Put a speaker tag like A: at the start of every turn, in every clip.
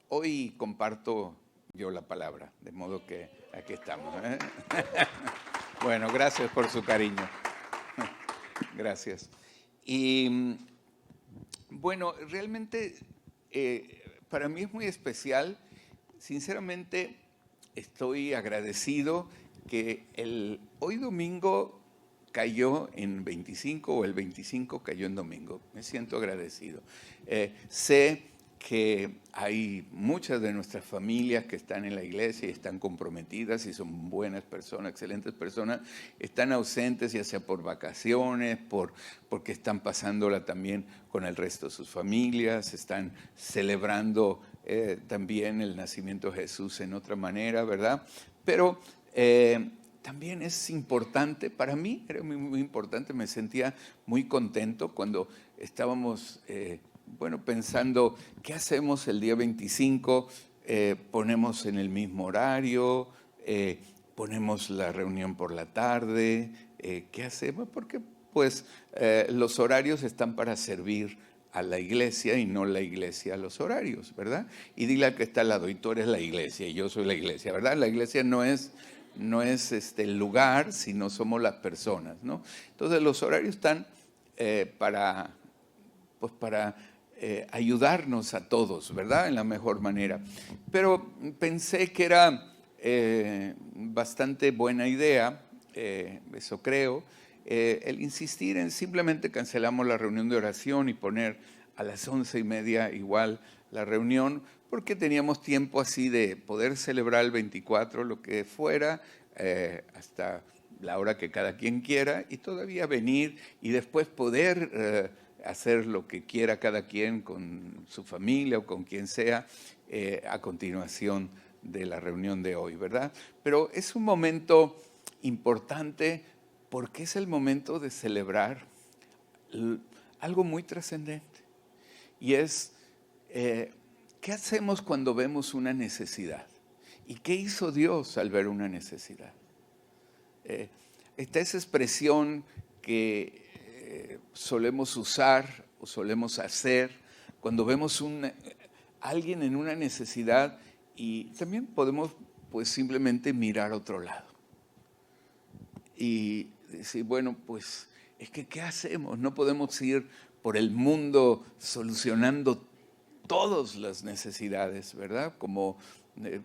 A: Hoy comparto yo la palabra, de modo que aquí estamos. Bueno, gracias por su cariño. Gracias. Y bueno, realmente para mí es muy especial. Sinceramente, estoy agradecido que hoy domingo cayó en 25 o el 25 cayó en domingo. Me siento agradecido. Sé que hay muchas de nuestras familias que están en la iglesia y están comprometidas y son buenas personas, excelentes personas, están ausentes ya sea por vacaciones, porque están pasándola también con el resto de sus familias, están celebrando también el nacimiento de Jesús en otra manera, ¿verdad? Pero también es importante, para mí era muy importante, me sentía muy contento cuando estábamos pensando, ¿qué hacemos el día 25? Ponemos en el mismo horario, ponemos la reunión por la tarde, ¿qué hacemos? Porque pues los horarios están para servir a la iglesia y no la iglesia a los horarios, ¿verdad? Y dile al que está al lado, y tú eres la iglesia y yo soy la iglesia, ¿verdad? La iglesia no es el lugar, sino somos las personas, ¿no? Entonces los horarios están para ayudarnos a todos, ¿verdad? En la mejor manera. Pero pensé que era bastante buena idea, eso creo, el insistir en simplemente cancelamos la reunión de oración y poner a las 11:30 igual la reunión, porque teníamos tiempo así de poder celebrar el 24, lo que fuera, hasta la hora que cada quien quiera, y todavía venir y después poder hacer lo que quiera cada quien con su familia o con quien sea a continuación de la reunión de hoy, ¿verdad? Pero es un momento importante porque es el momento de celebrar algo muy trascendente. Y es, ¿qué hacemos cuando vemos una necesidad? ¿Y qué hizo Dios al ver una necesidad? Está esa expresión que solemos usar o solemos hacer cuando vemos alguien en una necesidad, y también podemos pues simplemente mirar a otro lado y decir, bueno, pues es que ¿qué hacemos? No podemos ir por el mundo solucionando todas las necesidades, ¿verdad? Como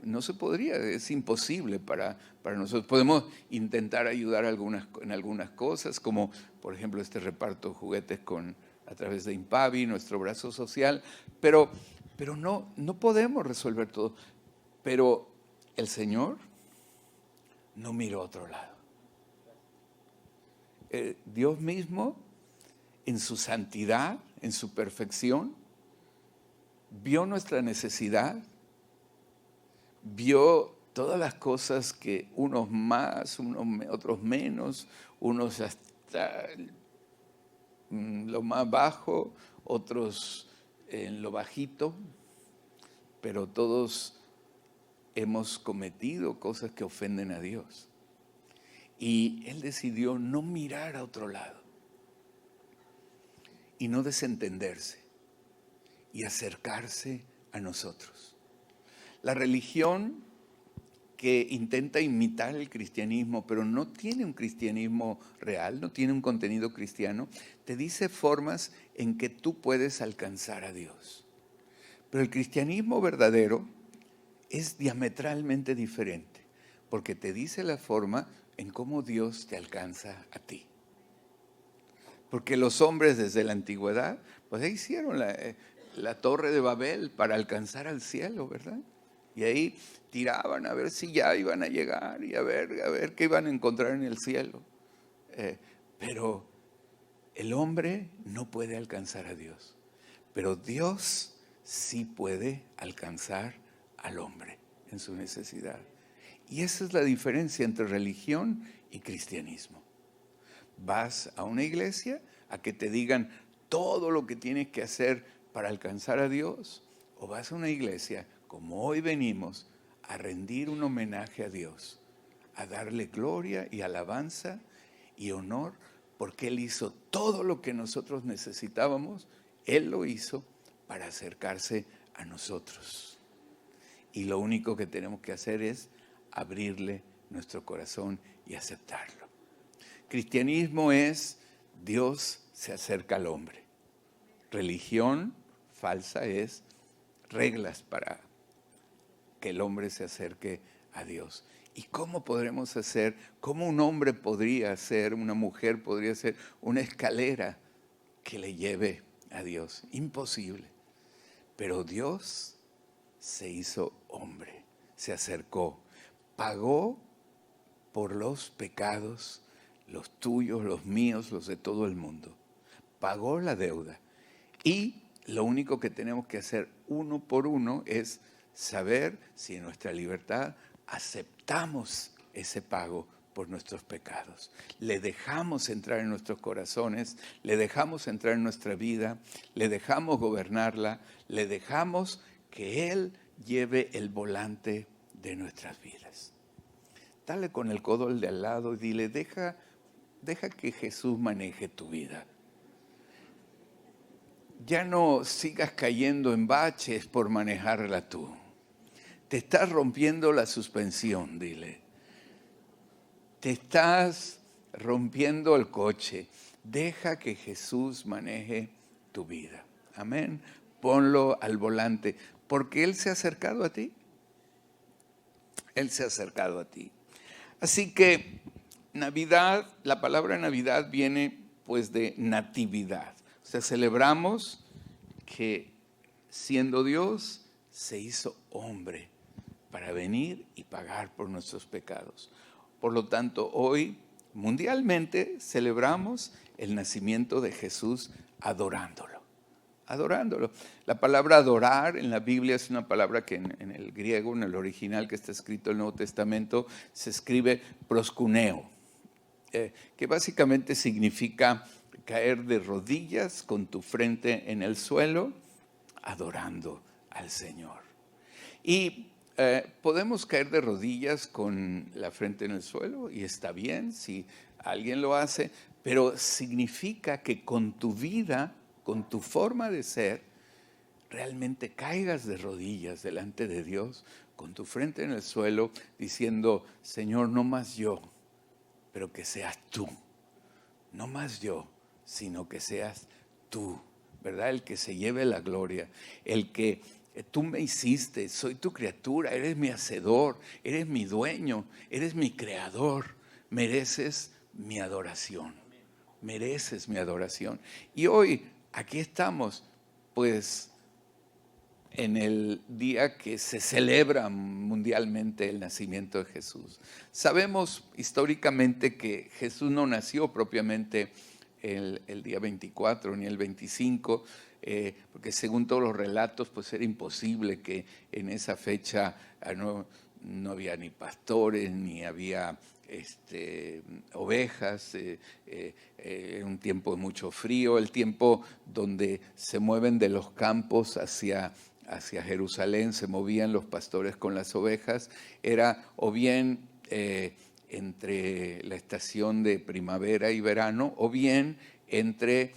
A: no se podría, es imposible para nosotros. Podemos intentar ayudar en algunas cosas, como por ejemplo este reparto de juguetes a través de Impavi, nuestro brazo social, pero no podemos resolver todo. Pero el Señor no miró a otro lado. Dios mismo, en su santidad, en su perfección, vio nuestra necesidad, vio todas las cosas que unos más, otros menos, unos hasta lo más bajo, otros en lo bajito, pero todos hemos cometido cosas que ofenden a Dios. Y Él decidió no mirar a otro lado y no desentenderse y acercarse a nosotros. La religión que intenta imitar el cristianismo, pero no tiene un cristianismo real, no tiene un contenido cristiano, te dice formas en que tú puedes alcanzar a Dios. Pero el cristianismo verdadero es diametralmente diferente, porque te dice la forma en cómo Dios te alcanza a ti. Porque los hombres desde la antigüedad, pues ahí hicieron la torre de Babel para alcanzar al cielo, ¿verdad? Y ahí tiraban a ver si ya iban a llegar y a ver qué iban a encontrar en el cielo. Pero el hombre no puede alcanzar a Dios. Pero Dios sí puede alcanzar al hombre en su necesidad. Y esa es la diferencia entre religión y cristianismo. Vas a una iglesia a que te digan todo lo que tienes que hacer para alcanzar a Dios, o vas a una iglesia, como hoy venimos, a rendir un homenaje a Dios, a darle gloria y alabanza y honor, porque Él hizo todo lo que nosotros necesitábamos, Él lo hizo para acercarse a nosotros. Y lo único que tenemos que hacer es abrirle nuestro corazón y aceptarlo. Cristianismo es Dios se acerca al hombre. Religión falsa es reglas para que el hombre se acerque a Dios. ¿Y cómo podremos hacer? ¿Cómo un hombre podría hacer, una mujer podría hacer una escalera que le lleve a Dios? Imposible. Pero Dios se hizo hombre, se acercó, pagó por los pecados, los tuyos, los míos, los de todo el mundo. Pagó la deuda. Y lo único que tenemos que hacer uno por uno es saber si en nuestra libertad aceptamos ese pago por nuestros pecados. Le dejamos entrar en nuestros corazones, le dejamos entrar en nuestra vida, le dejamos gobernarla, le dejamos que Él lleve el volante de nuestras vidas. Dale con el codo al de al lado y dile, deja que Jesús maneje tu vida. Ya no sigas cayendo en baches por manejarla tú. Te estás rompiendo la suspensión, dile. Te estás rompiendo el coche. Deja que Jesús maneje tu vida. Amén. Ponlo al volante, porque Él se ha acercado a ti. Él se ha acercado a ti. Así que Navidad, la palabra Navidad viene pues de natividad. O sea, celebramos que siendo Dios se hizo hombre para venir y pagar por nuestros pecados. Por lo tanto, hoy mundialmente celebramos el nacimiento de Jesús adorándolo. Adorándolo. La palabra adorar en la Biblia es una palabra que en el griego, en el original que está escrito en el Nuevo Testamento, se escribe proskuneo, que básicamente significa caer de rodillas con tu frente en el suelo, adorando al Señor. Y podemos caer de rodillas con la frente en el suelo, y está bien si alguien lo hace, pero significa que con tu vida, con tu forma de ser, realmente caigas de rodillas delante de Dios, con tu frente en el suelo, diciendo, Señor, no más yo, pero que seas tú. No más yo, sino que seas tú, ¿verdad? El que se lleve la gloria, el que tú me hiciste, soy tu criatura, eres mi hacedor, eres mi dueño, eres mi creador, mereces mi adoración, mereces mi adoración. Y hoy aquí estamos, pues, en el día que se celebra mundialmente el nacimiento de Jesús. Sabemos históricamente que Jesús no nació propiamente el día 24 ni el 25, porque según todos los relatos, pues era imposible que en esa fecha no había ni pastores, ni había ovejas, era un tiempo de mucho frío, el tiempo donde se mueven de los campos hacia Jerusalén, se movían los pastores con las ovejas, era o bien entre la estación de primavera y verano, o bien entre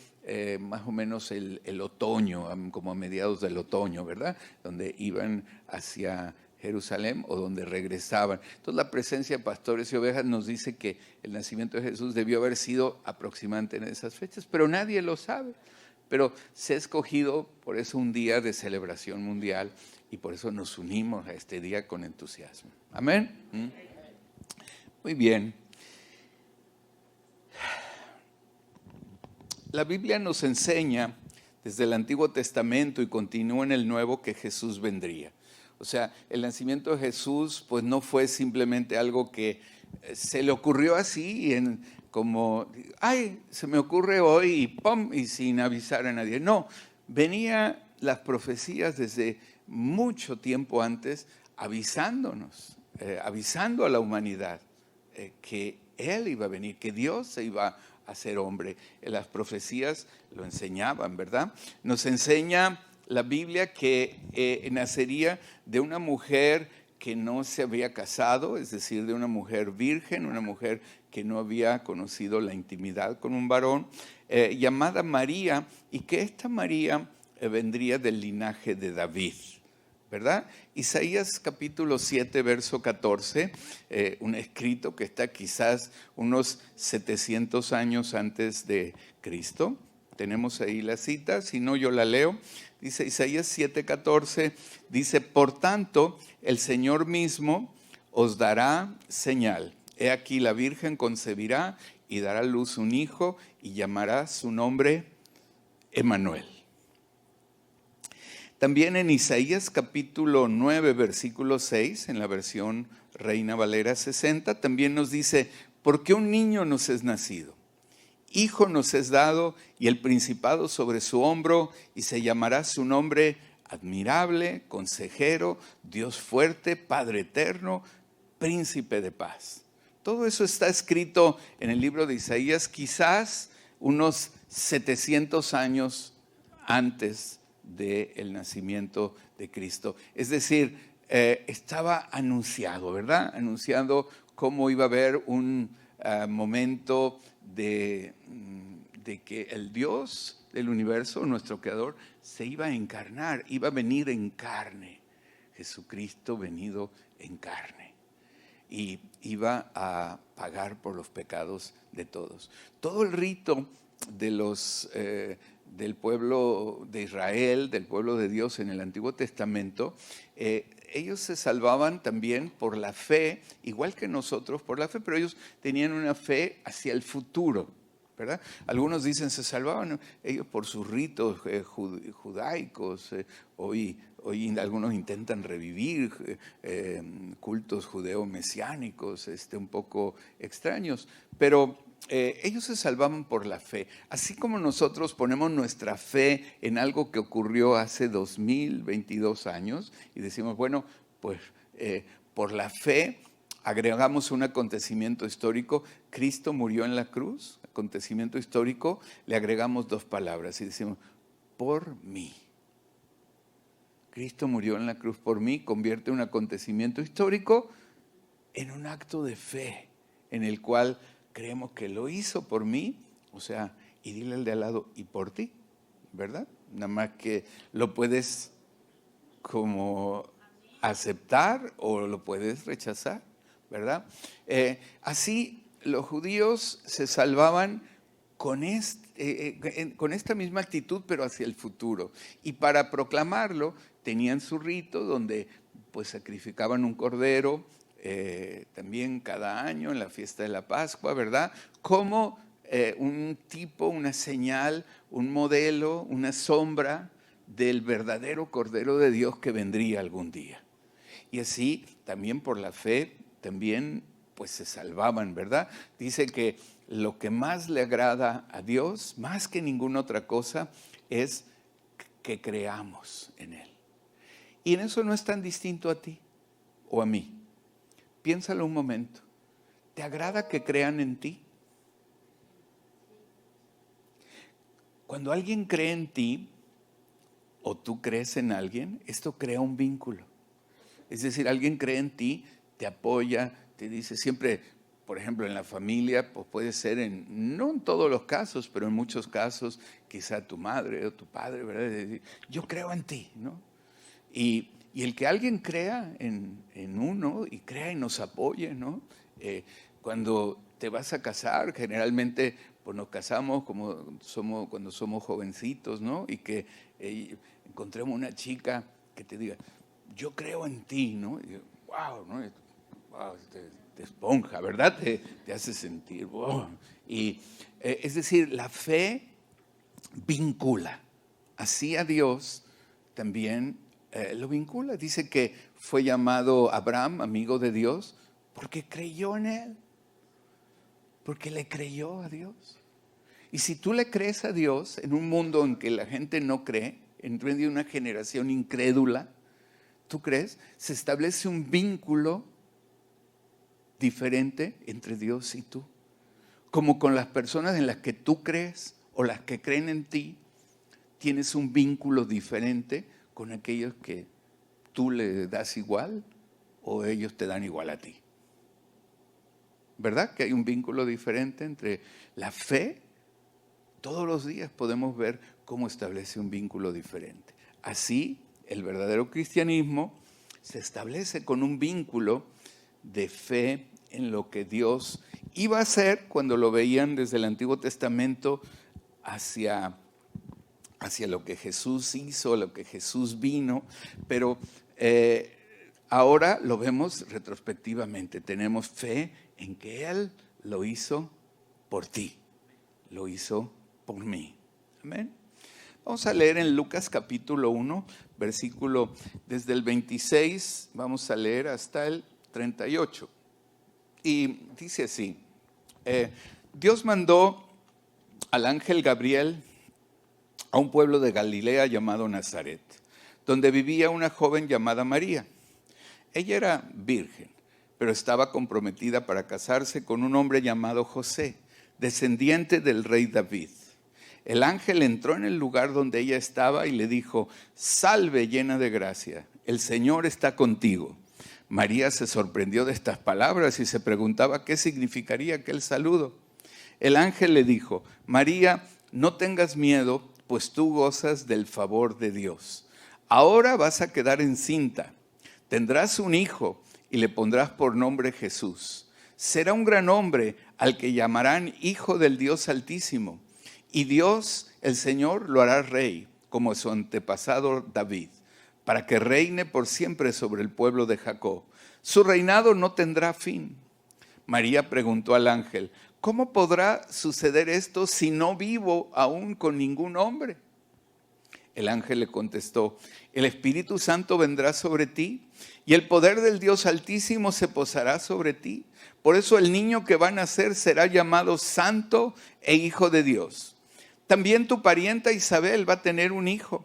A: más o menos el otoño, como a mediados del otoño, ¿verdad? Donde iban hacia Jerusalén o donde regresaban. Entonces la presencia de pastores y ovejas nos dice que el nacimiento de Jesús debió haber sido aproximadamente en esas fechas, pero nadie lo sabe. Pero se ha escogido por eso un día de celebración mundial y por eso nos unimos a este día con entusiasmo. ¿Amén? Muy bien. La Biblia nos enseña desde el Antiguo Testamento y continúa en el Nuevo que Jesús vendría. O sea, el nacimiento de Jesús pues no fue simplemente algo que se le ocurrió así como, ay, se me ocurre hoy y ¡pum! Y sin avisar a nadie. No, venía las profecías desde mucho tiempo antes avisándonos, avisando a la humanidad que Él iba a venir, que Dios se iba a hacer hombre. Las profecías lo enseñaban, ¿verdad? Nos enseña la Biblia que nacería de una mujer que no se había casado, es decir, de una mujer virgen, una mujer que no había conocido la intimidad con un varón, llamada María, y que esta María vendría del linaje de David. ¿verdad? Isaías capítulo 7, verso 14, un escrito que está quizás unos 700 años antes de Cristo. Tenemos ahí la cita, si no yo la leo. Dice Isaías 7, 14, dice, por tanto, el Señor mismo os dará señal. He aquí la Virgen concebirá y dará a luz un hijo y llamará su nombre Emmanuel. También en Isaías capítulo 9, versículo 6, en la versión Reina Valera 60, también nos dice, porque un niño nos es nacido, hijo nos es dado, y el principado sobre su hombro, y se llamará su nombre admirable, consejero, Dios fuerte, Padre eterno, príncipe de paz. Todo eso está escrito en el libro de Isaías, quizás unos 700 años antes del nacimiento de Cristo. Es decir, estaba anunciado, ¿verdad? Anunciado cómo iba a haber un momento de que el Dios del universo, nuestro Creador, se iba a encarnar, iba a venir en carne. Jesucristo venido en carne. Y iba a pagar por los pecados de todos. Todo el rito de del pueblo de Israel, del pueblo de Dios en el Antiguo Testamento, ellos se salvaban también por la fe, igual que nosotros por la fe, pero ellos tenían una fe hacia el futuro, ¿verdad? Algunos dicen se salvaban ellos por sus ritos judaicos. Hoy algunos intentan revivir cultos judeo-mesiánicos un poco extraños, pero ellos se salvaban por la fe. Así como nosotros ponemos nuestra fe en algo que ocurrió hace 2022 años y decimos, bueno, pues por la fe agregamos un acontecimiento histórico, Cristo murió en la cruz, acontecimiento histórico, le agregamos dos palabras y decimos, por mí. Cristo murió en la cruz por mí, convierte un acontecimiento histórico en un acto de fe, en el cual creemos que lo hizo por mí, o sea, y dile al de al lado, y por ti, ¿verdad? Nada más que lo puedes como aceptar o lo puedes rechazar, ¿verdad? Así los judíos se salvaban con esta misma actitud, pero hacia el futuro. Y para proclamarlo, tenían su rito donde pues sacrificaban un cordero, también cada año en la fiesta de la Pascua, ¿verdad? Como un tipo, una señal, un modelo, una sombra del verdadero Cordero de Dios que vendría algún día. Y así, también por la fe, también pues se salvaban, ¿verdad? Dice que lo que más le agrada a Dios, más que ninguna otra cosa, es que creamos en Él. Y en eso no es tan distinto a ti o a mí. Piénsalo un momento. ¿Te agrada que crean en ti? Cuando alguien cree en ti o tú crees en alguien, esto crea un vínculo. Es decir, alguien cree en ti, te apoya, te dice siempre, por ejemplo, en la familia, pues puede ser no en todos los casos, pero en muchos casos, quizá tu madre o tu padre, ¿verdad? Decir, yo creo en ti, ¿no? Y el que alguien crea en uno y crea y nos apoye, ¿no? Cuando te vas a casar, generalmente pues nos casamos cuando somos jovencitos, ¿no? Y que encontremos una chica que te diga, yo creo en ti, ¿no? Y, wow, ¿no? Wow, te esponja, ¿verdad? Te hace sentir, wow. Y es decir, la fe vincula. Así a Dios también lo vincula. Dice que fue llamado Abraham, amigo de Dios, porque creyó en Él. Porque le creyó a Dios. Y si tú le crees a Dios en un mundo en que la gente no cree, en medio de una generación incrédula, ¿tú crees? Se establece un vínculo diferente entre Dios y tú. Como con las personas en las que tú crees o las que creen en ti, tienes un vínculo diferente con aquellos que tú le das igual o ellos te dan igual a ti. ¿Verdad? Que hay un vínculo diferente entre la fe. Todos los días podemos ver cómo establece un vínculo diferente. Así el verdadero cristianismo se establece con un vínculo de fe en lo que Dios iba a hacer cuando lo veían desde el Antiguo Testamento hacia lo que Jesús hizo, lo que Jesús vino, pero ahora lo vemos retrospectivamente. Tenemos fe en que Él lo hizo por ti, lo hizo por mí. Amén. Vamos a leer en Lucas capítulo 1, versículo desde el 26, vamos a leer hasta el 38. Y dice así, Dios mandó al ángel Gabriel a un pueblo de Galilea llamado Nazaret, donde vivía una joven llamada María. Ella era virgen, pero estaba comprometida para casarse con un hombre llamado José, descendiente del rey David. El ángel entró en el lugar donde ella estaba y le dijo: «Salve, llena de gracia, el Señor está contigo». María se sorprendió de estas palabras y se preguntaba qué significaría aquel saludo. El ángel le dijo: «María, no tengas miedo, pues tú gozas del favor de Dios. Ahora vas a quedar encinta, tendrás un hijo y le pondrás por nombre Jesús. Será un gran hombre al que llamarán Hijo del Dios Altísimo. Y Dios, el Señor, lo hará rey, como su antepasado David, para que reine por siempre sobre el pueblo de Jacob. Su reinado no tendrá fin». María preguntó al ángel: «¿Cómo podrá suceder esto si no vivo aún con ningún hombre?». El ángel le contestó: «El Espíritu Santo vendrá sobre ti y el poder del Dios Altísimo se posará sobre ti. Por eso el niño que va a nacer será llamado Santo e Hijo de Dios. También tu parienta Isabel va a tener un hijo,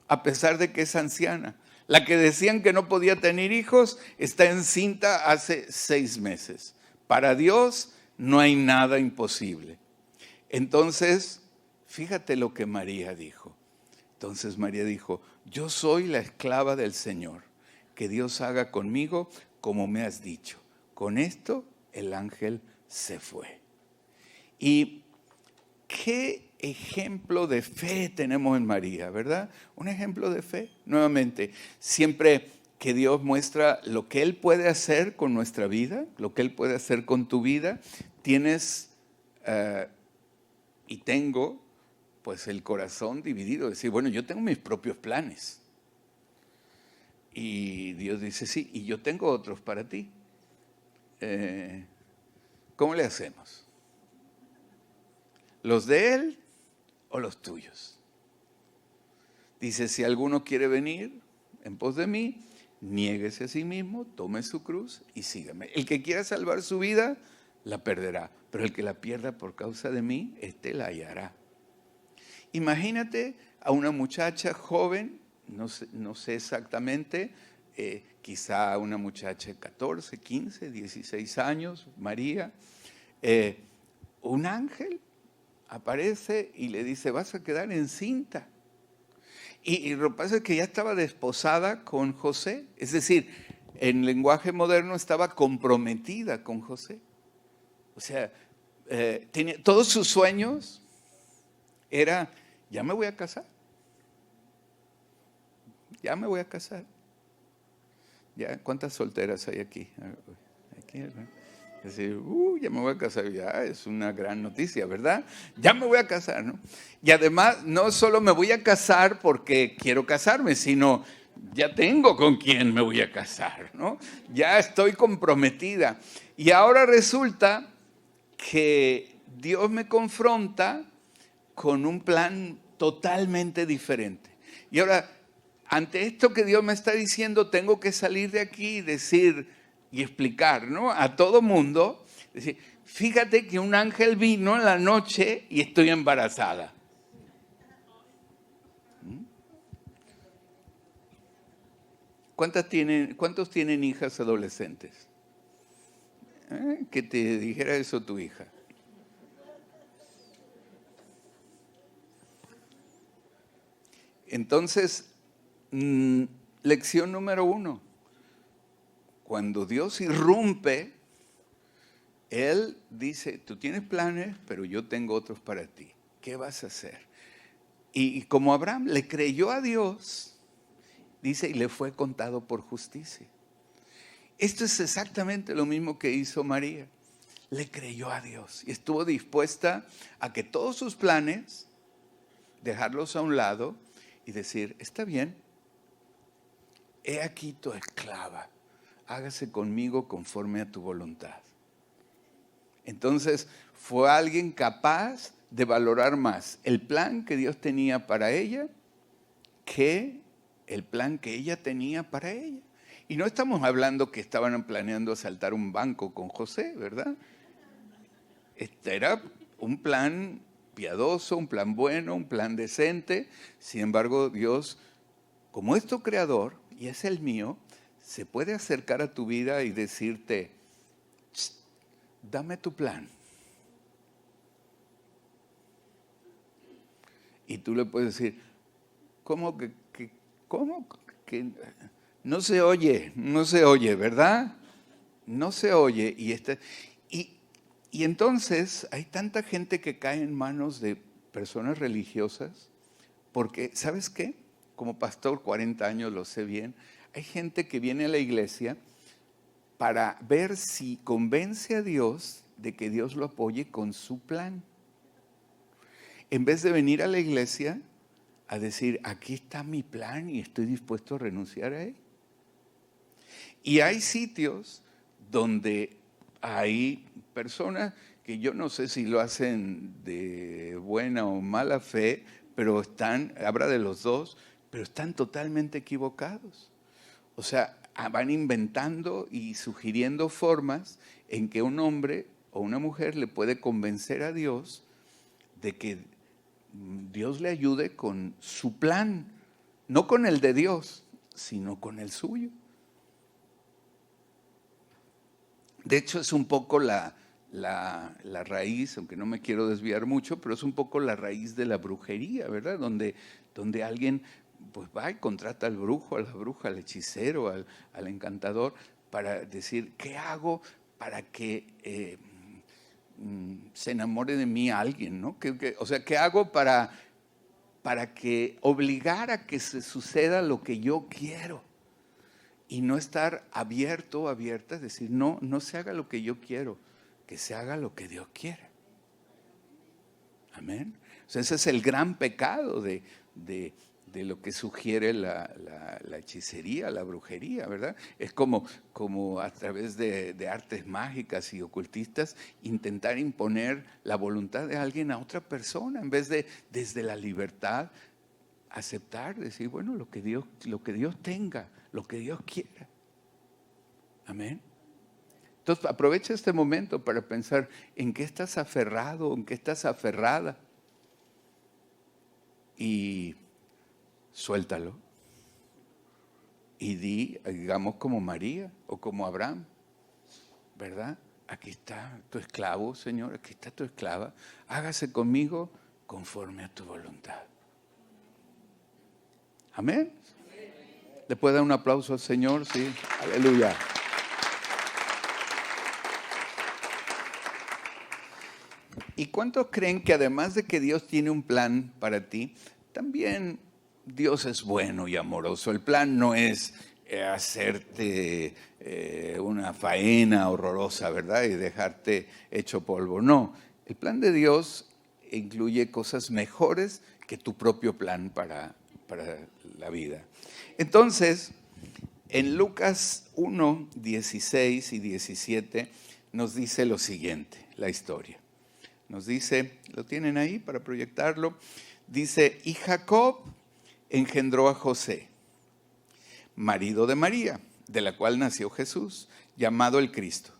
A: a pesar de que es anciana. La que decían que no podía tener hijos está encinta hace 6 meses. Para Dios no hay nada imposible». Entonces, fíjate lo que María dijo. Entonces María dijo: «Yo soy la esclava del Señor, que Dios haga conmigo como me has dicho». Con esto el ángel se fue. Y qué ejemplo de fe tenemos en María, ¿verdad? Un ejemplo de fe. Nuevamente, siempre que Dios muestra lo que Él puede hacer con nuestra vida, lo que Él puede hacer con tu vida, tienes y tengo pues el corazón dividido. Decir, bueno, yo tengo mis propios planes. Y Dios dice, sí, y yo tengo otros para ti. ¿Cómo le hacemos? ¿Los de Él o los tuyos? Dice, si alguno quiere venir en pos de mí, niéguese a sí mismo, tome su cruz y sígame. El que quiera salvar su vida, la perderá. Pero el que la pierda por causa de mí, éste la hallará. Imagínate a una muchacha joven, no sé exactamente, quizá una muchacha de 14, 15, 16 años, María. Un ángel aparece y le dice, vas a quedar encinta. Y lo que pasa es que ya estaba desposada con José. Es decir, en lenguaje moderno estaba comprometida con José. O sea, todos sus sueños era, ya me voy a casar. Ya me voy a casar. Ya, ¿cuántas solteras hay aquí? Aquí, ¿verdad? Es decir, ya me voy a casar, ya es una gran noticia, ¿verdad? Ya me voy a casar, ¿no? Y además, no solo me voy a casar porque quiero casarme, sino ya tengo con quién me voy a casar, ¿no? Ya estoy comprometida. Y ahora resulta que Dios me confronta con un plan totalmente diferente. Y ahora, ante esto que Dios me está diciendo, tengo que salir de aquí y decir y explicar, ¿no?, a todo mundo, decir, fíjate que un ángel vino en la noche y estoy embarazada. ¿Cuántos tienen hijas adolescentes? Que te dijera eso tu hija. Entonces, lección número 1. Cuando Dios irrumpe, Él dice, tú tienes planes, pero yo tengo otros para ti. ¿Qué vas a hacer? Y como Abraham le creyó a Dios dice, y le fue contado por justicia. Esto es exactamente lo mismo que hizo María. Le creyó a Dios y estuvo dispuesta a que todos sus planes, dejarlos a un lado y decir, está bien, he aquí tu esclava, hágase conmigo conforme a tu voluntad. Entonces fue alguien capaz de valorar más el plan que Dios tenía para ella que el plan que ella tenía para ella. Y no estamos hablando que estaban planeando asaltar un banco con José, ¿verdad? Este era un plan piadoso, un plan bueno, un plan decente. Sin embargo, Dios, como es tu creador y es el mío, se puede acercar a tu vida y decirte, dame tu plan. Y tú le puedes decir, ¿cómo que no se oye, ¿verdad? No se oye. Y entonces hay tanta gente que cae en manos de personas religiosas, porque, ¿sabes qué? Como pastor, 40 años, lo sé bien, hay gente que viene a la iglesia para ver si convence a Dios de que Dios lo apoye con su plan. En vez de venir a la iglesia a decir, aquí está mi plan y estoy dispuesto a renunciar a él. Y hay sitios donde hay personas que yo no sé si lo hacen de buena o mala fe, pero habrá de los dos, pero están totalmente equivocados. O sea, van inventando y sugiriendo formas en que un hombre o una mujer le puede convencer a Dios de que Dios le ayude con su plan, no con el de Dios, sino con el suyo. De hecho, es un poco la raíz, aunque no me quiero desviar mucho, pero es un poco la raíz de la brujería, ¿verdad? Donde alguien pues va y contrata al brujo, a la bruja, al hechicero, al encantador, para decir, ¿qué hago para que se enamore de mí alguien, ¿no? O sea, ¿qué hago para que obligar a que se suceda lo que yo quiero? Y no estar abierta, es decir, no se haga lo que yo quiero, que se haga lo que Dios quiere. Amén. O sea, ese es el gran pecado de lo que sugiere la hechicería, la brujería, ¿verdad? Es como a través de artes mágicas y ocultistas intentar imponer la voluntad de alguien a otra persona, en vez de desde la libertad aceptar, decir, bueno, lo que Dios tenga, lo que Dios quiera. Amén. Entonces aprovecha este momento para pensar en qué estás aferrado, en qué estás aferrada. Y suéltalo. Y digamos como María o como Abraham, ¿verdad? Aquí está tu esclavo, Señor, aquí está tu esclava. Hágase conmigo conforme a tu voluntad. Amén. ¿Le puede dar un aplauso al Señor? Sí. Aleluya. ¿Y cuántos creen que además de que Dios tiene un plan para ti, también Dios es bueno y amoroso? El plan no es hacerte una faena horrorosa, ¿verdad? Y dejarte hecho polvo. No, el plan de Dios incluye cosas mejores que tu propio plan para la vida. Entonces, en Lucas 1, 16 y 17 nos dice lo siguiente, la historia. Nos dice, ¿lo tienen ahí para proyectarlo? Dice, y Jacob engendró a José, marido de María, de la cual nació Jesús, llamado el Cristo.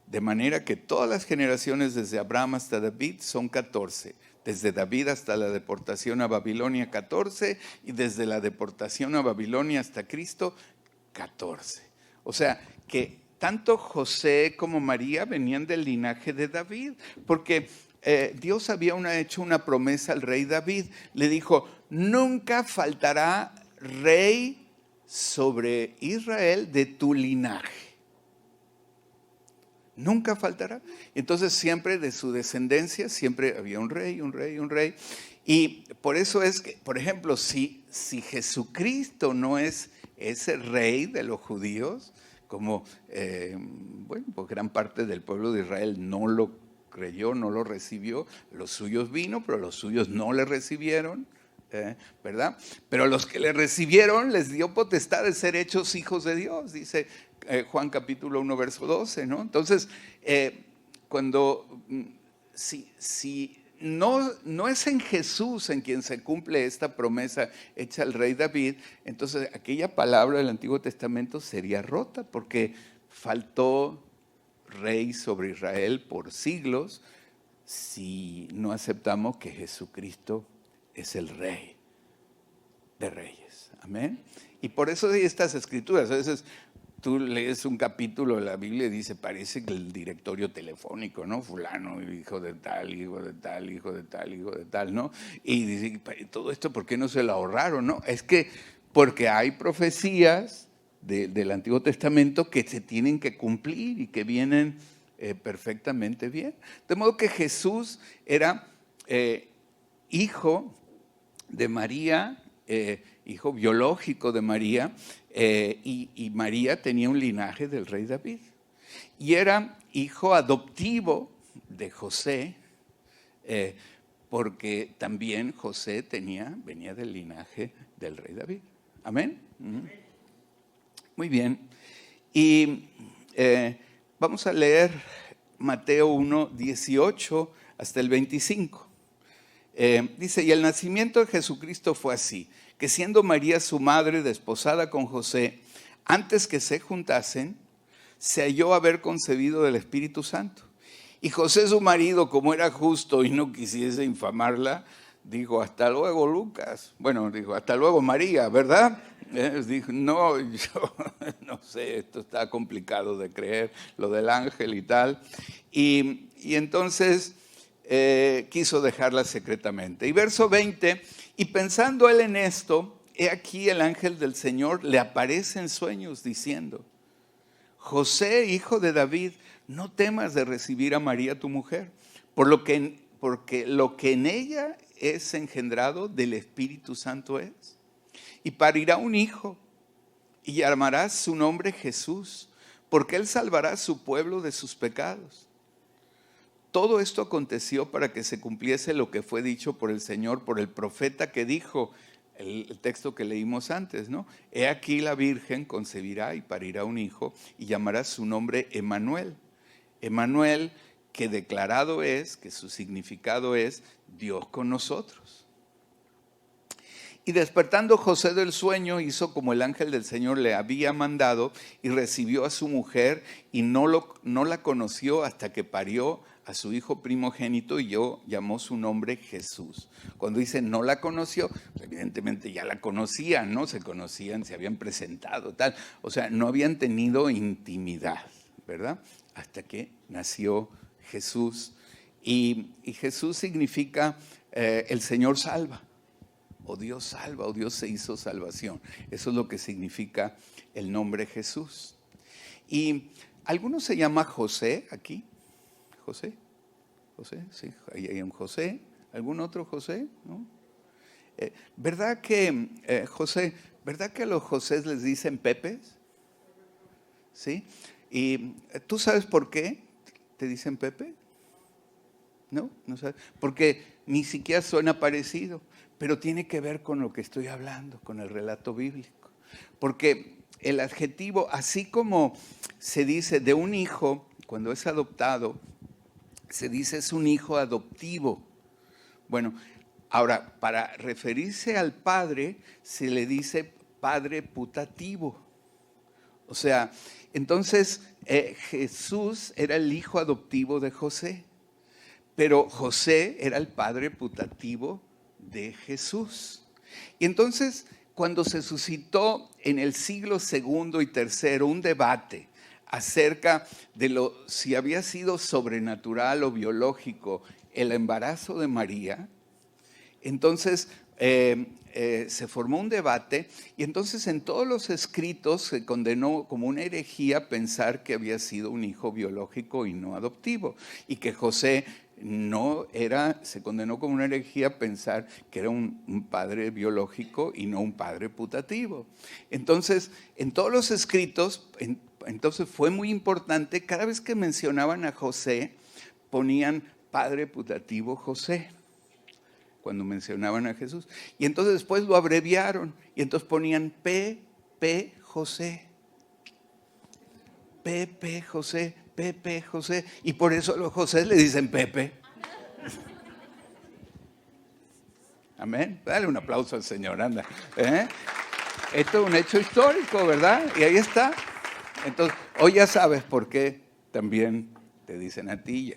A: De manera que todas las generaciones desde Abraham hasta David son 14. Desde David hasta la deportación a Babilonia 14 y desde la deportación a Babilonia hasta Cristo 14. O sea que tanto José como María venían del linaje de David, porque Dios había hecho una promesa al rey David. Le dijo, nunca faltará rey sobre Israel de tu linaje. Nunca faltará. Entonces siempre de su descendencia, siempre había un rey. Y por eso es que, por ejemplo, si Jesucristo no es ese rey de los judíos, como, bueno, pues gran parte del pueblo de Israel no lo creyó, no lo recibió, los suyos vino, pero los suyos no le recibieron, ¿verdad? Pero a los que le recibieron les dio potestad de ser hechos hijos de Dios, dice Juan capítulo 1, verso 12, ¿no? Entonces, cuando, si no es en Jesús en quien se cumple esta promesa hecha al rey David, entonces aquella palabra del Antiguo Testamento sería rota, porque faltó rey sobre Israel por siglos si no aceptamos que Jesucristo es el rey de reyes. Amén. Y por eso hay estas escrituras. A veces tú lees un capítulo de la Biblia y dice, parece que el directorio telefónico, ¿no? Fulano, hijo de tal, hijo de tal, hijo de tal, hijo de tal, ¿no? Y dice, todo esto, ¿por qué no se lo ahorraron, no? Es que porque hay profecías del Antiguo Testamento que se tienen que cumplir y que vienen perfectamente bien. De modo que Jesús era hijo de María, hijo biológico de María, y María tenía un linaje del rey David. Y era hijo adoptivo de José, porque también José venía del linaje del rey David. ¿Amén? Muy bien. Y vamos a leer Mateo 1, 18 hasta el 25. Dice, y el nacimiento de Jesucristo fue así, que siendo María su madre desposada con José, antes que se juntasen, se halló haber concebido del Espíritu Santo. Y José su marido, como era justo y no quisiese infamarla, dijo, hasta luego Lucas. Bueno, dijo, hasta luego María, ¿verdad? Dijo, no, yo no sé, esto está complicado de creer, lo del ángel y tal. Y entonces quiso dejarla secretamente. Y verso 20, y pensando él en esto, he aquí el ángel del Señor le aparece en sueños diciendo, José, hijo de David, no temas de recibir a María tu mujer, porque lo que en ella es engendrado del Espíritu Santo es. Y parirá un hijo, y llamarás su nombre Jesús, porque él salvará a su pueblo de sus pecados. Todo esto aconteció para que se cumpliese lo que fue dicho por el Señor, por el profeta que dijo, el texto que leímos antes, ¿no? He aquí la Virgen concebirá y parirá un hijo y llamará su nombre Emmanuel. Emmanuel, que declarado es, que su significado es Dios con nosotros. Y despertando José del sueño, hizo como el ángel del Señor le había mandado y recibió a su mujer y no la conoció hasta que parió a su hijo primogénito y llamó su nombre Jesús. Cuando dice no la conoció, evidentemente ya la conocían, ¿no? Se conocían, se habían presentado, tal. O sea, no habían tenido intimidad, ¿verdad? Hasta que nació Jesús. Y Jesús significa el Señor salva. O Dios salva, o Dios se hizo salvación. Eso es lo que significa el nombre Jesús. Y ¿alguno se llama José aquí? ¿José? ¿José? Sí, ahí hay un José. ¿Algún otro José? ¿No? ¿Verdad que, José, verdad que a los Josés les dicen Pepes? ¿Sí? ¿Y tú sabes por qué te dicen Pepe? ¿No? ¿No sabes? Porque ni siquiera suena parecido. Pero tiene que ver con lo que estoy hablando, con el relato bíblico. Porque el adjetivo, así como se dice de un hijo, cuando es adoptado, se dice es un hijo adoptivo. Bueno, ahora, para referirse al padre, se le dice padre putativo. O sea, entonces Jesús era el hijo adoptivo de José, pero José era el padre putativo de Jesús. Y entonces, cuando se suscitó en el siglo segundo y tercero un debate acerca de si había sido sobrenatural o biológico el embarazo de María, entonces se formó un debate y entonces en todos los escritos se condenó como una herejía pensar que había sido un hijo biológico y no adoptivo y que José se condenó como una herejía pensar que era un padre biológico y no un padre putativo. Entonces, en todos los escritos, entonces fue muy importante, cada vez que mencionaban a José, ponían padre putativo José, cuando mencionaban a Jesús. Y entonces después lo abreviaron, y entonces ponían P. José. Pepe José, Pepe José. Y por eso a los José le dicen Pepe. Amén. Dale un aplauso al Señor, anda. Esto es un hecho histórico, ¿verdad? Y ahí está. Entonces, hoy ya sabes por qué también te dicen a ti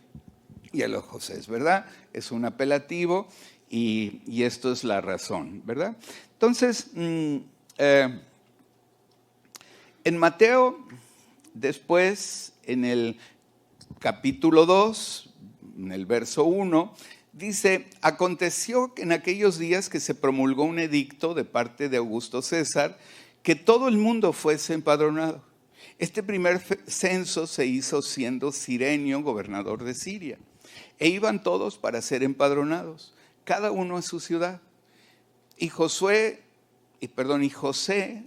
A: y a los José, ¿verdad? Es un apelativo y esto es la razón, ¿verdad? Entonces, en Mateo, después, en el capítulo 2, en el verso 1, dice: aconteció que en aquellos días que se promulgó un edicto de parte de Augusto César, que todo el mundo fuese empadronado. Este primer censo se hizo siendo Cirenio gobernador de Siria, e iban todos para ser empadronados, cada uno a su ciudad. Y José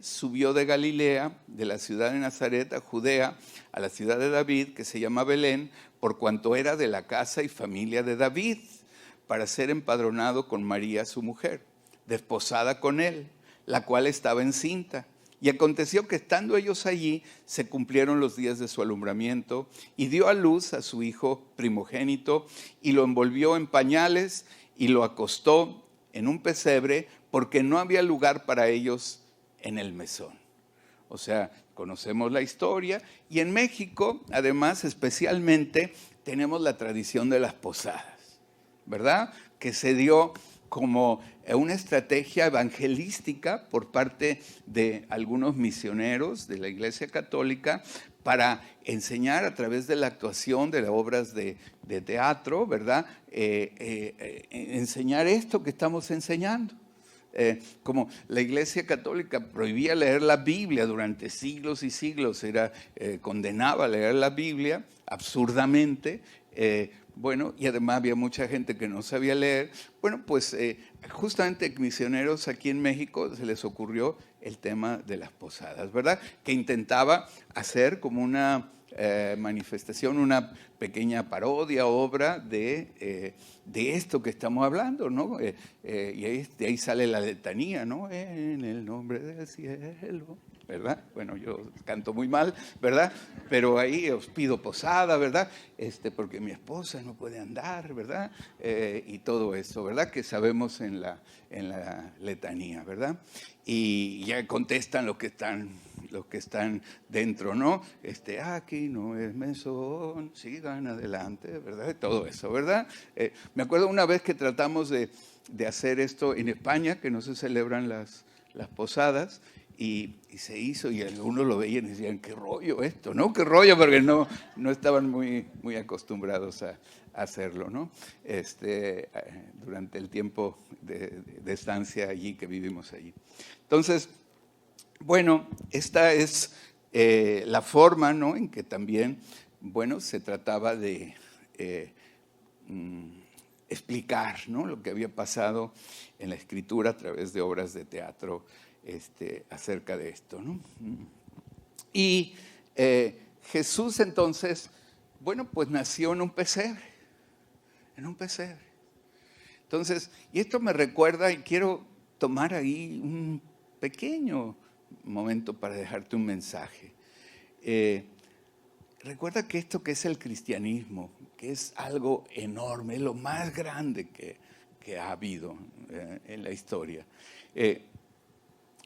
A: subió de Galilea, de la ciudad de Nazaret a Judea, a la ciudad de David, que se llama Belén, por cuanto era de la casa y familia de David, para ser empadronado con María su mujer, desposada con él, la cual estaba encinta. Y aconteció que estando ellos allí, se cumplieron los días de su alumbramiento, y dio a luz a su hijo primogénito, y lo envolvió en pañales, y lo acostó en un pesebre, porque no había lugar para ellos en el mesón. O sea, conocemos la historia, y en México, además, especialmente, tenemos la tradición de las posadas, ¿verdad? Que se dio como una estrategia evangelística por parte de algunos misioneros de la Iglesia Católica para enseñar a través de la actuación de las obras de teatro, ¿verdad? Enseñar esto que estamos enseñando. Como la Iglesia Católica prohibía leer la Biblia durante siglos y siglos, condenaba a leer la Biblia absurdamente, bueno, y además había mucha gente que no sabía leer. Bueno, pues justamente misioneros aquí en México se les ocurrió el tema de las posadas, ¿verdad? Que intentaba hacer como una manifestación, una pequeña parodia, obra de esto que estamos hablando, ¿no? Y de ahí sale la letanía, ¿no? En el nombre del cielo, ¿verdad? Bueno, yo canto muy mal, ¿verdad? Pero ahí os pido posada, ¿verdad? Porque mi esposa no puede andar, ¿verdad? Y todo eso, ¿verdad? Que sabemos en la letanía, ¿verdad? Y ya contestan los que están dentro, ¿no? Aquí no es mesón, sigan adelante, ¿verdad? Todo eso, ¿verdad? Me acuerdo una vez que tratamos de hacer esto en España, que no se celebran las posadas, y se hizo, y algunos lo veían y decían, qué rollo esto, ¿no? Qué rollo, porque no estaban muy acostumbrados a hacerlo, ¿no? Durante el tiempo de estancia allí, que vivimos allí. Entonces, bueno, esta es la forma, ¿no?, en que también, bueno, se trataba de explicar, ¿no?, lo que había pasado en la Escritura a través de obras de teatro acerca de esto, ¿no? Y Jesús entonces, bueno, pues nació en un pesebre, Entonces, y esto me recuerda, y quiero tomar ahí un pequeño momento para dejarte un mensaje. Recuerda que esto que es el cristianismo, que es algo enorme, es lo más grande que ha habido en la historia,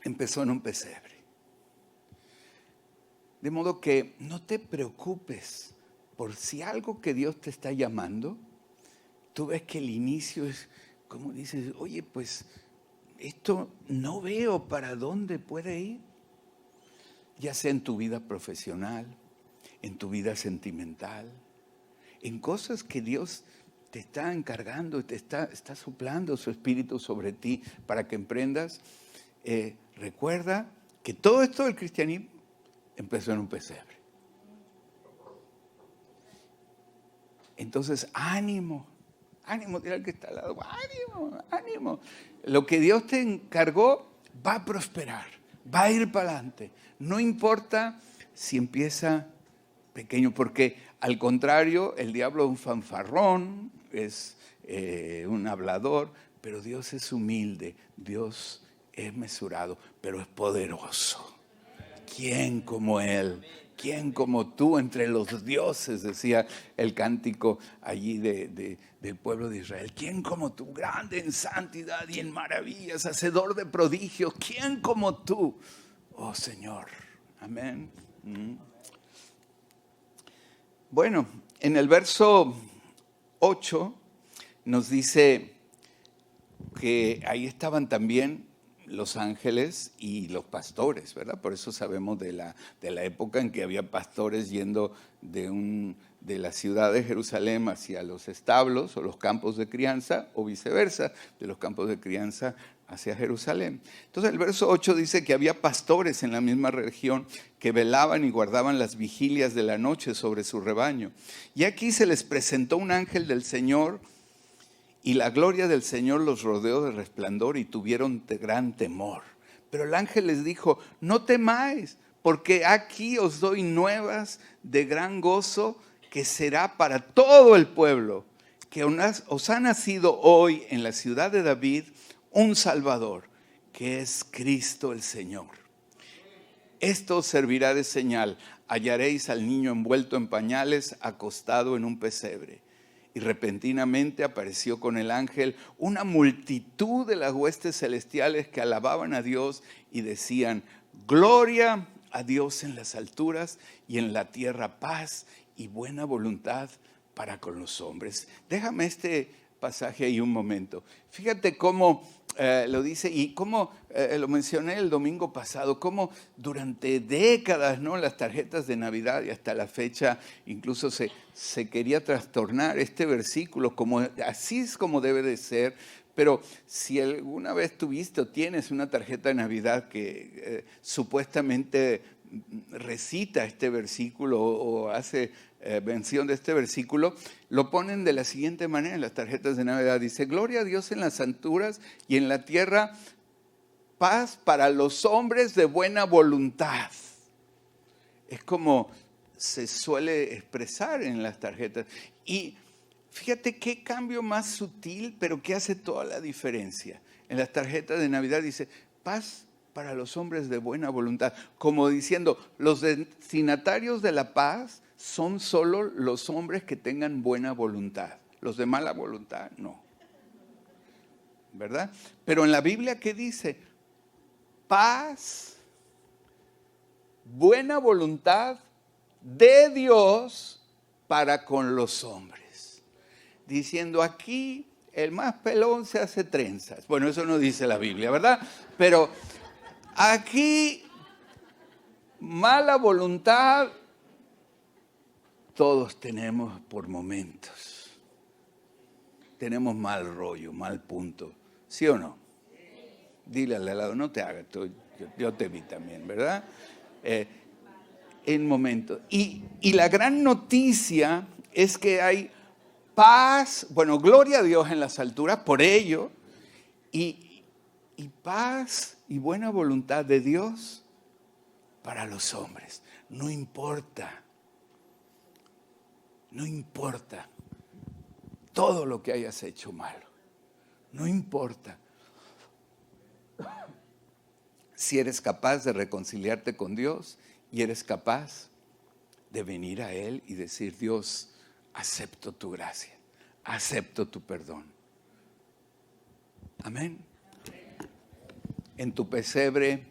A: empezó en un pesebre. De modo que no te preocupes por si algo que Dios te está llamando, tú ves que el inicio es como dices, oye, pues esto no veo para dónde puede ir, ya sea en tu vida profesional, en tu vida sentimental, en cosas que Dios te está encargando, te está soplando su espíritu sobre ti para que emprendas. Recuerda que todo esto del cristianismo empezó en un pesebre. Entonces, ánimo, ánimo, dile al que está al lado, ánimo, ánimo. Lo que Dios te encargó va a prosperar, va a ir para adelante. No importa si empieza pequeño, porque al contrario, el diablo es un fanfarrón, es un hablador, pero Dios es humilde, Dios es mesurado, pero es poderoso. ¿Quién como Él? ¿Quién como tú entre los dioses? Decía el cántico allí del pueblo de Israel. ¿Quién como tú? Grande en santidad y en maravillas, hacedor de prodigios. ¿Quién como tú? Oh Señor. Amén. Bueno, en el verso 8 nos dice que ahí estaban también los ángeles y los pastores, ¿verdad? Por eso sabemos de la época en que había pastores yendo de la ciudad de Jerusalén hacia los establos o los campos de crianza, o viceversa, de los campos de crianza hacia Jerusalén. Entonces el verso 8 dice que había pastores en la misma región que velaban y guardaban las vigilias de la noche sobre su rebaño. Y aquí se les presentó un ángel del Señor, y la gloria del Señor los rodeó de resplandor y tuvieron gran temor. Pero el ángel les dijo, no temáis, porque aquí os doy nuevas de gran gozo que será para todo el pueblo, que os ha nacido hoy en la ciudad de David un Salvador, que es Cristo el Señor. Esto os servirá de señal, hallaréis al niño envuelto en pañales, acostado en un pesebre. Y repentinamente apareció con el ángel una multitud de las huestes celestiales que alababan a Dios y decían, gloria a Dios en las alturas y en la tierra paz y buena voluntad para con los hombres. Déjame este pasaje ahí un momento. Fíjate cómo lo dice y cómo lo mencioné el domingo pasado, cómo durante décadas, ¿no?, las tarjetas de Navidad y hasta la fecha incluso se quería trastornar este versículo, como así es como debe de ser. Pero si alguna vez tuviste o tienes una tarjeta de Navidad que supuestamente recita este versículo o hace mención de este versículo, lo ponen de la siguiente manera en las tarjetas de Navidad. Dice, gloria a Dios en las alturas y en la tierra paz para los hombres de buena voluntad. Es como se suele expresar en las tarjetas. Y fíjate qué cambio más sutil, pero que hace toda la diferencia. En las tarjetas de Navidad dice, paz para los hombres de buena voluntad. Como diciendo, los destinatarios de la paz son solo los hombres que tengan buena voluntad. Los de mala voluntad, no. ¿Verdad? Pero en la Biblia, ¿qué dice? Paz, buena voluntad de Dios para con los hombres. Diciendo aquí, el más pelón se hace trenzas. Bueno, eso no dice la Biblia, ¿verdad? Pero aquí, mala voluntad, todos tenemos por momentos. Tenemos mal rollo, mal punto. ¿Sí o no? Dile al lado, no te hagas, yo te vi también, ¿verdad? En momentos. Y la gran noticia es que hay paz, bueno, gloria a Dios en las alturas, por ello, y paz y buena voluntad de Dios para los hombres. No importa todo lo que hayas hecho malo. No importa. Si eres capaz de reconciliarte con Dios y eres capaz de venir a Él y decir, Dios, acepto tu gracia, acepto tu perdón. Amén. En tu pesebre,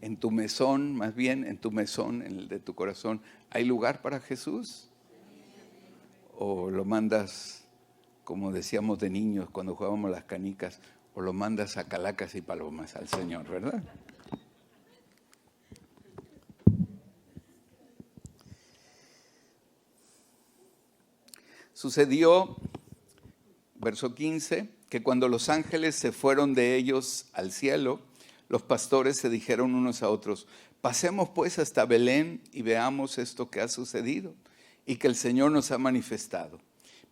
A: en tu mesón, más bien en tu mesón, en el de tu corazón, ¿hay lugar para Jesús? ¿O lo mandas, como decíamos de niños cuando jugábamos las canicas, o lo mandas a calacas y palomas al Señor, ¿verdad? Sucedió, verso 15, que cuando los ángeles se fueron de ellos al cielo, los pastores se dijeron unos a otros, pasemos pues hasta Belén y veamos esto que ha sucedido y que el Señor nos ha manifestado.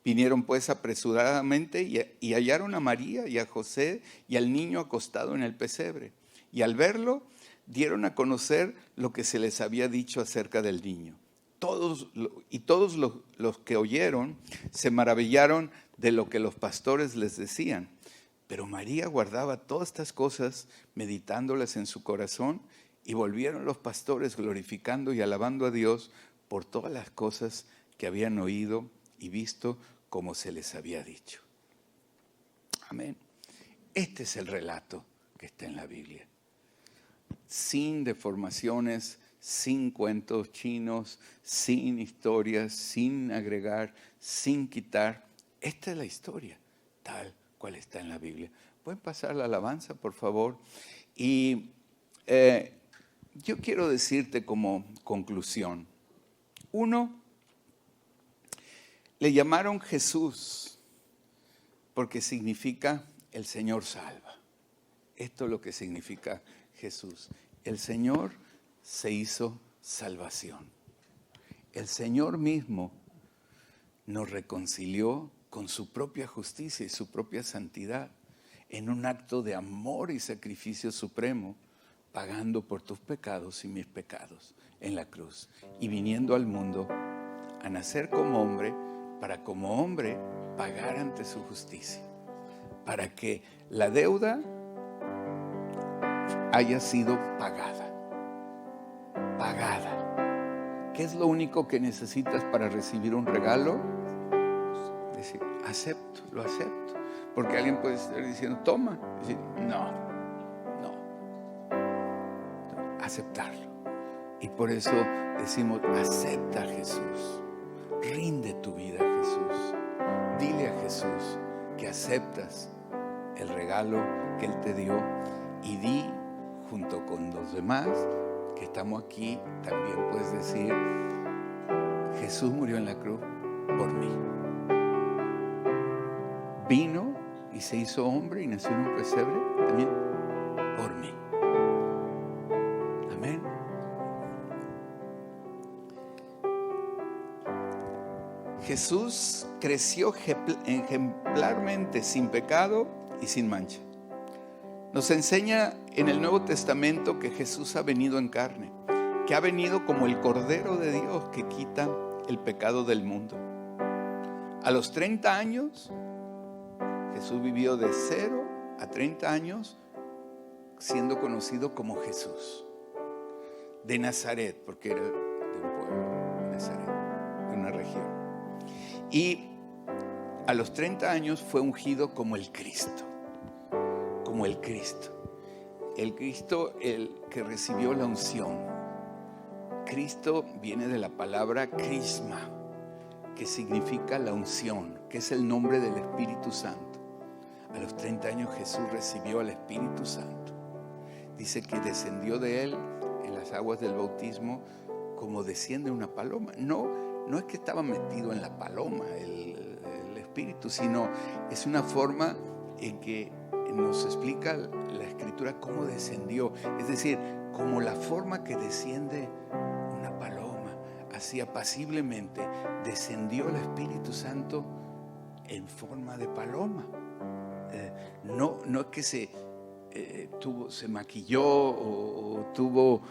A: Vinieron pues apresuradamente y hallaron a María y a José y al niño acostado en el pesebre. Y al verlo, dieron a conocer lo que se les había dicho acerca del niño. Todos los que oyeron se maravillaron de lo que los pastores les decían. Pero María guardaba todas estas cosas, meditándolas en su corazón, y volvieron los pastores glorificando y alabando a Dios por todas las cosas que habían oído y visto como se les había dicho. Amén. Este es el relato que está en la Biblia. Sin deformaciones, sin cuentos chinos, sin historias, sin agregar, sin quitar. Esta es la historia tal cual está en la Biblia. ¿Pueden pasar la alabanza, por favor? Y yo quiero decirte como conclusión. Uno, le llamaron Jesús porque significa el Señor salva. Esto es lo que significa Jesús. El Señor se hizo salvación. El Señor mismo nos reconcilió con su propia justicia y su propia santidad en un acto de amor y sacrificio supremo, pagando por tus pecados y mis pecados en la cruz y viniendo al mundo a nacer como hombre para como hombre pagar ante su justicia, para que la deuda haya sido pagada. ¿Qué es lo único que necesitas para recibir un regalo? Decir, lo acepto. Porque alguien puede estar diciendo, toma. Decir, no. Aceptarlo. Y por eso decimos, acepta a Jesús. Rinde tu vida a Jesús. Dile a Jesús que aceptas el regalo que Él te dio y di junto con los demás que estamos aquí, también puedes decir, Jesús murió en la cruz por mí. Vino y se hizo hombre y nació en un pesebre también por mí. Amén. Jesús creció ejemplarmente, sin pecado y sin mancha. Nos enseña en el Nuevo Testamento que Jesús ha venido en carne, que ha venido como el Cordero de Dios que quita el pecado del mundo. A los 30 años, Jesús vivió de 0 a 30 años siendo conocido como Jesús. De Nazaret, porque era de un pueblo, de Nazaret, de una región. Y a los 30 años fue ungido como el Cristo. Como el Cristo. El Cristo, el que recibió la unción. Cristo viene de la palabra crisma, que significa la unción, que es el nombre del Espíritu Santo. A los 30 años Jesús recibió al Espíritu Santo. Dice que descendió de él en las aguas del bautismo como desciende una paloma. No es que estaba metido en la paloma el Espíritu, sino es una forma en que nos explica la Escritura cómo descendió. Es decir, como la forma que desciende una paloma, así apaciblemente descendió el Espíritu Santo en forma de paloma. No es que se maquilló o tuvo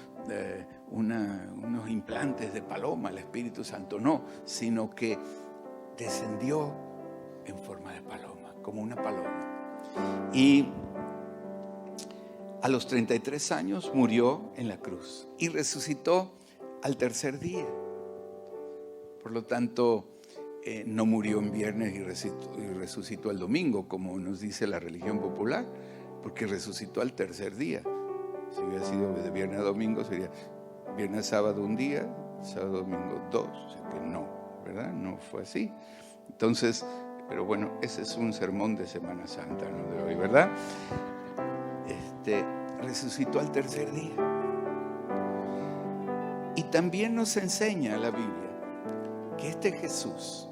A: unos implantes de paloma el Espíritu Santo, no, sino que descendió en forma de paloma, como una paloma. Y a los 33 años murió en la cruz y resucitó al tercer día. Por lo tanto, no murió en viernes y resucitó el domingo, como nos dice la religión popular, porque resucitó al tercer día. Si hubiera sido de viernes a domingo, sería viernes a sábado un día, sábado a domingo 2. O sea que no, ¿verdad? No fue así. Entonces, pero bueno, ese es un sermón de Semana Santa, no de hoy, ¿verdad? Resucitó al tercer día. Y también nos enseña la Biblia que este Jesús,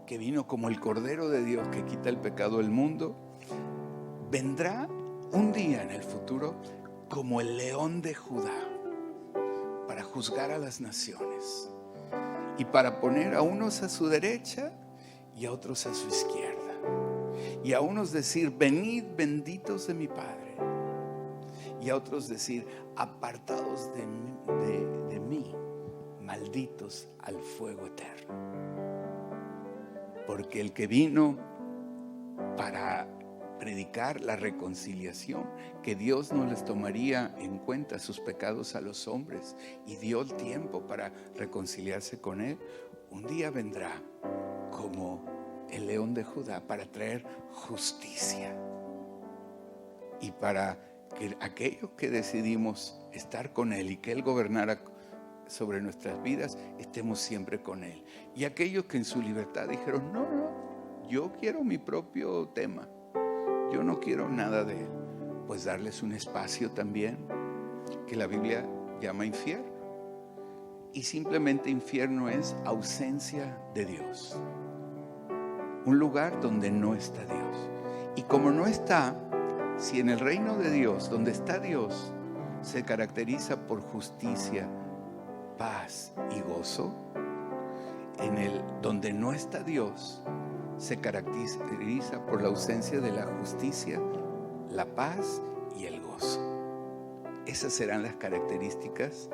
A: que vino como el Cordero de Dios que quita el pecado del mundo, vendrá un día en el futuro como el León de Judá para juzgar a las naciones y para poner a unos a su derecha y a otros a su izquierda. Y a unos decir, venid benditos de mi Padre. Y a otros decir, apartados de mí, malditos al fuego eterno. Porque el que vino para predicar la reconciliación, que Dios no les tomaría en cuenta sus pecados a los hombres, y dio el tiempo para reconciliarse con Él, un día vendrá como el león de Judá para traer justicia, y para que aquellos que decidimos estar con Él y que Él gobernara sobre nuestras vidas, estemos siempre con Él. Y aquellos que en su libertad dijeron, no, yo quiero mi propio tema, yo no quiero nada de Él, pues darles un espacio también que la Biblia llama infierno. Y simplemente infierno es ausencia de Dios, un lugar donde no está Dios. Y como no está, si en el reino de Dios, donde está Dios, se caracteriza por justicia, paz y gozo, en el donde no está Dios, se caracteriza por la ausencia de la justicia, la paz y el gozo. Esas serán las características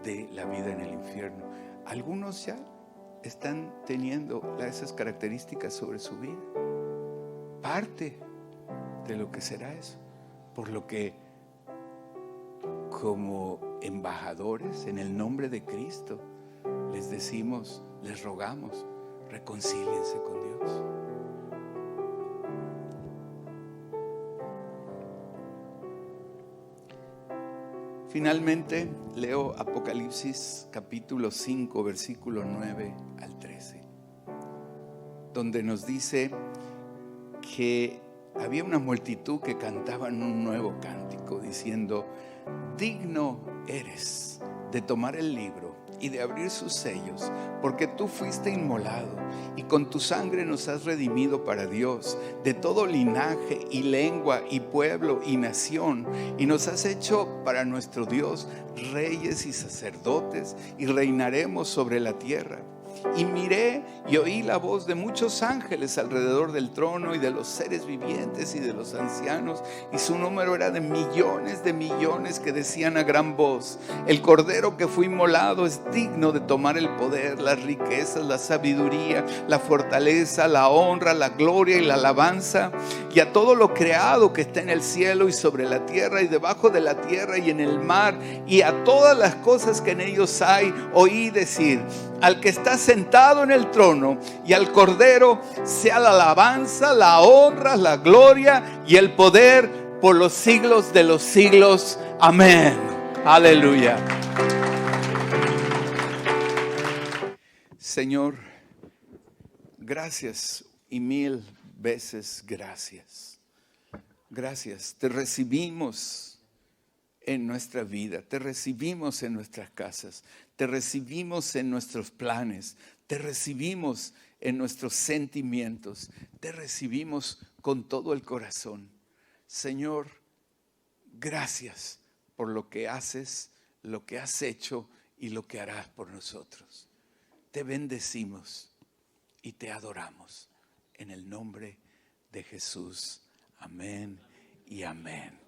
A: de la vida en el infierno. Algunos ya están teniendo esas características sobre su vida. Parte de lo que será eso. Por lo que, como embajadores en el nombre de Cristo, les decimos, les rogamos, reconcíliense con Dios. Finalmente, leo Apocalipsis capítulo 5, versículo 9 al 13, donde nos dice que había una multitud que cantaban un nuevo cántico diciendo, digno eres de tomar el libro y de abrir sus sellos, porque tú fuiste inmolado y con tu sangre nos has redimido para Dios de todo linaje y lengua y pueblo y nación, y nos has hecho para nuestro Dios reyes y sacerdotes, y reinaremos sobre la tierra. Y miré y oí la voz de muchos ángeles alrededor del trono y de los seres vivientes y de los ancianos, y su número era de millones que decían a gran voz, el cordero que fue inmolado es digno de tomar el poder, las riquezas, la sabiduría, la fortaleza, la honra, la gloria y la alabanza. Y a todo lo creado que está en el cielo y sobre la tierra y debajo de la tierra y en el mar, y a todas las cosas que en ellos hay, oí decir, al que está sentado en el trono y al Cordero sea la alabanza, la honra, la gloria y el poder por los siglos de los siglos. Amén. Aleluya. Señor, gracias y mil veces gracias. Gracias. Te recibimos en nuestra vida, te recibimos en nuestras casas, te recibimos en nuestros planes, te recibimos en nuestros sentimientos, te recibimos con todo el corazón. Señor, gracias por lo que haces, lo que has hecho y lo que harás por nosotros. Te bendecimos y te adoramos en el nombre de Jesús. Amén y amén.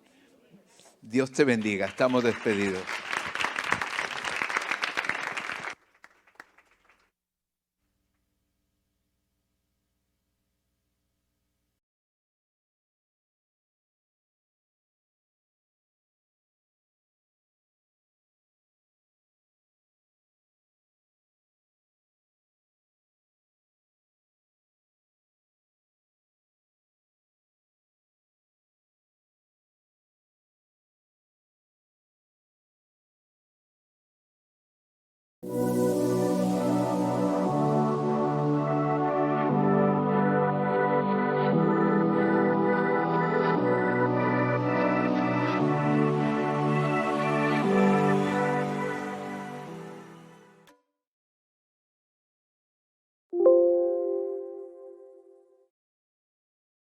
A: Dios te bendiga. Estamos despedidos.